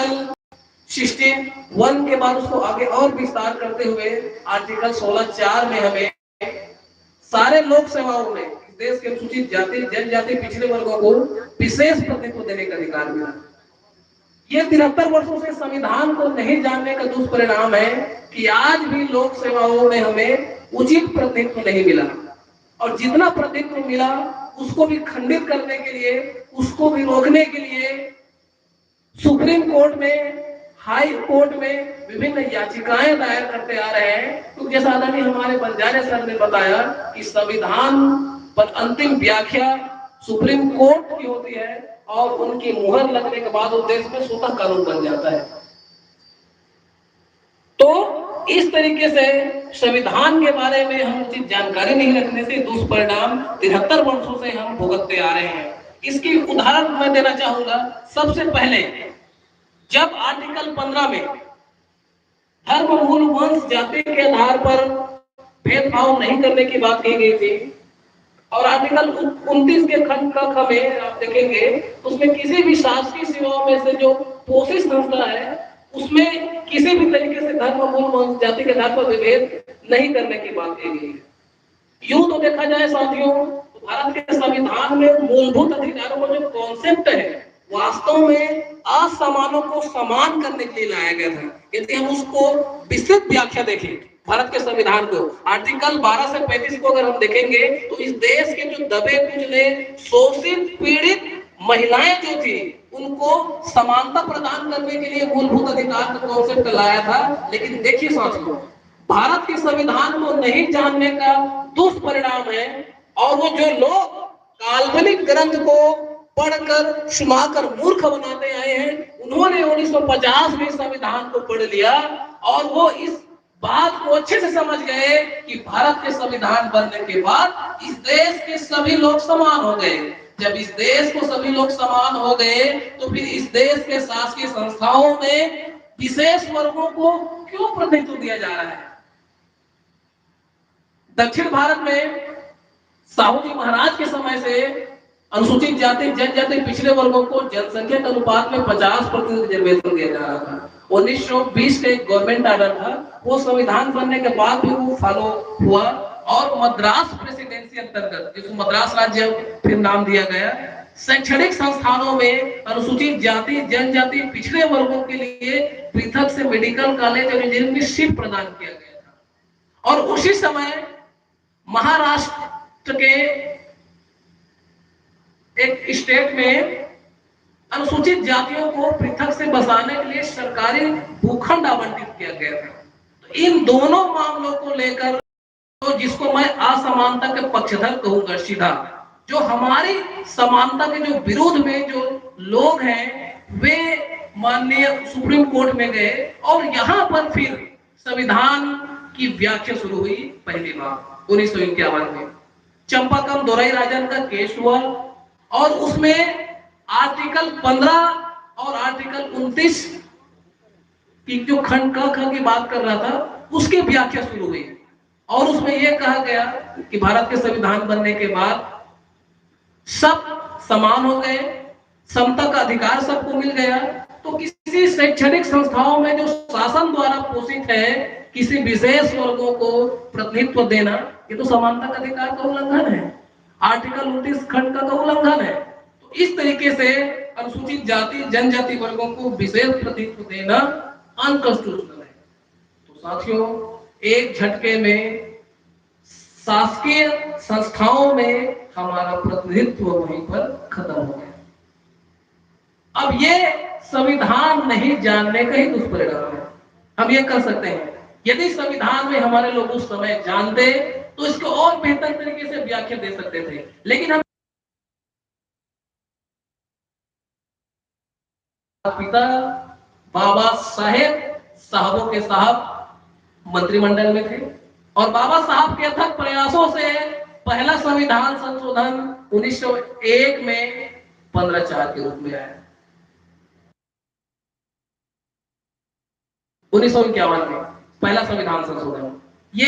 Article 61 के बाद उसको आगे और विस्तार करते हुए आर्टिकल 16(4) में हमें सारे लोक सेवाओं में देश के अनुसूचित जाति, जनजाति, पिछड़े वर्गों को विशेष प्रतिनिधित्व देने का अधिकार मिला। ये 73 वर्षों से संविधान को नहीं जानने का दुष्परिणाम है कि आज भी लोक सेवाओं में हमें उचित प्रतिनिधित्व नहीं मिला, और जितना प्रतिनिधित्व मिला उसको भी खंडित करने के लिए, उसको भी रोकने के लिए सुप्रीम कोर्ट में, हाई कोर्ट में विभिन्न याचिकाएं दायर करते आ रहे हैं। तो जैसा आदरणीय हमारे बंजारे सर ने बताया कि संविधान पर अंतिम व्याख्या सुप्रीम कोर्ट की होती है और उनकी मुहर लगने के बाद उस देश में स्वतः कानून बन जाता है। तो इस तरीके से संविधान के बारे में हम उचित जानकारी नहीं रखने से दुष्परिणाम 73 वर्षों से हम भुगतते आ रहे हैं। इसकी उदाहरण मैं देना चाहूंगा। सबसे पहले जब आर्टिकल 15 में धर्म, मूल, वंश, जाति के आधार पर भेदभाव नहीं करने की बात कही गई थी, और आर्टिकल 29 के खंड क में आप देखेंगे उसमें किसी भी शासकीय सेवाओं में से जो पोषित संस्था है उसमें किसी भी तरीके से धर्म, मूल, वंश, जाति के आधार पर विभेद नहीं करने की बात कही गई है। यूं तो देखा जाए साथियों, भारत के संविधान में मूलभूत अधिकारों का जो कॉन्सेप्ट है वास्तव में असमानों को समान करने के लिए लाया गया था। यदि हम उसको विस्तृत व्याख्या देखें भारत के संविधान को, आर्टिकल 12 से 35 को अगर हम देखेंगे तो इस देश के जो दबे कुचले, शोषित, पीड़ित महिलाएं जो थी उनको समानता प्रदान करने के लिए मूलभूत अधिकार का कॉन्सेप्ट लाया था। लेकिन देखिए साथियों, भारत के संविधान को नहीं जानने का दुष्परिणाम है, और वो जो लोग काल्पनिक ग्रंथ को पढ़कर सुनाकर मूर्ख बनाते आए हैं, उन्होंने 1950 में संविधान को पढ़ लिया और वो इस बात को अच्छे से समझ गए कि भारत के संविधान बनने के बाद इस देश के सभी लोग समान हो गए। जब इस देश को सभी लोग समान हो गए तो फिर इस देश के शासकीय संस्थाओं में विशेष वर्गों को क्यों प्रतिनिधित्व दिया जा रहा है? दक्षिण भारत में साहू जी महाराज के समय से अनुसूचित जाति, जनजाति, पिछड़े वर्गों को जनसंख्या के अनुपात में 50% रिजर्वेशन दिया जा रहा था। 1920 का एक गवर्नमेंट ऑर्डर था, वो संविधान बनने के बाद भी वो फॉलो हुआ, और मद्रास प्रेसिडेंसी अंतर्गत, जिसको मद्रास राज्य फिर नाम दिया गया, शैक्षणिक संस्थानों में अनुसूचित जाति, जनजाति, पिछड़े वर्गों के लिए पृथक से मेडिकल कॉलेज और इंजीनियरिंग में सीट प्रदान किया गया था। और उसी समय महाराष्ट्र के एक स्टेट में अनुसूचित जातियों को पृथक से बसाने के लिए सरकारी भूखंड आवंटित किया गया था। तो इन दोनों मामलों को लेकर तो जिसको मैं असमानता के पक्षधर कहूंगा सीधा, जो हमारी समानता के जो विरोध में जो लोग हैं वे माननीय सुप्रीम कोर्ट में गए, और यहां पर फिर संविधान की व्याख्या शुरू हुई। पहली बार 1951 में चंपाकम दोरई राजन का केस हुआ, और उसमें आर्टिकल 15 और आर्टिकल 29 की जो खंड क की बात कर रहा था उसकी व्याख्या शुरू हुई, और उसमें यह कहा गया कि भारत के संविधान बनने के बाद सब समान हो गए, समता का अधिकार सबको मिल गया। तो किसी शैक्षणिक संस्थाओं में जो शासन द्वारा पोषित है किसी विशेष वर्गों को प्रतिनिधित्व देना, ये तो समानता का अधिकार का उल्लंघन है, आर्टिकल 29 खंड का उल्लंघन है। तो इस तरीके से अनुसूचित जाति, जनजाति वर्गों को विशेष प्रतिनिधित्व देना अनकॉन्स्टिट्यूशनल है। तो साथियों, एक झटके में शासकीय संस्थाओं में हमारा प्रतिनिधित्व वहीं पर खत्म हो गया। अब ये संविधान नहीं जानने का ही दुष्परिणाम है। हम ये कर सकते हैं, यदि संविधान में हमारे लोग उस समय जानते तो इसको और बेहतर तरीके से व्याख्या दे सकते थे, लेकिन हम पिता बाबा साहबों के साहब मंत्रिमंडल में थे, और बाबा साहब के अथक प्रयासों से पहला संविधान संशोधन 1901 में 15(4) के रूप में आया। 1951 में पहला संविधान संशोधन, ये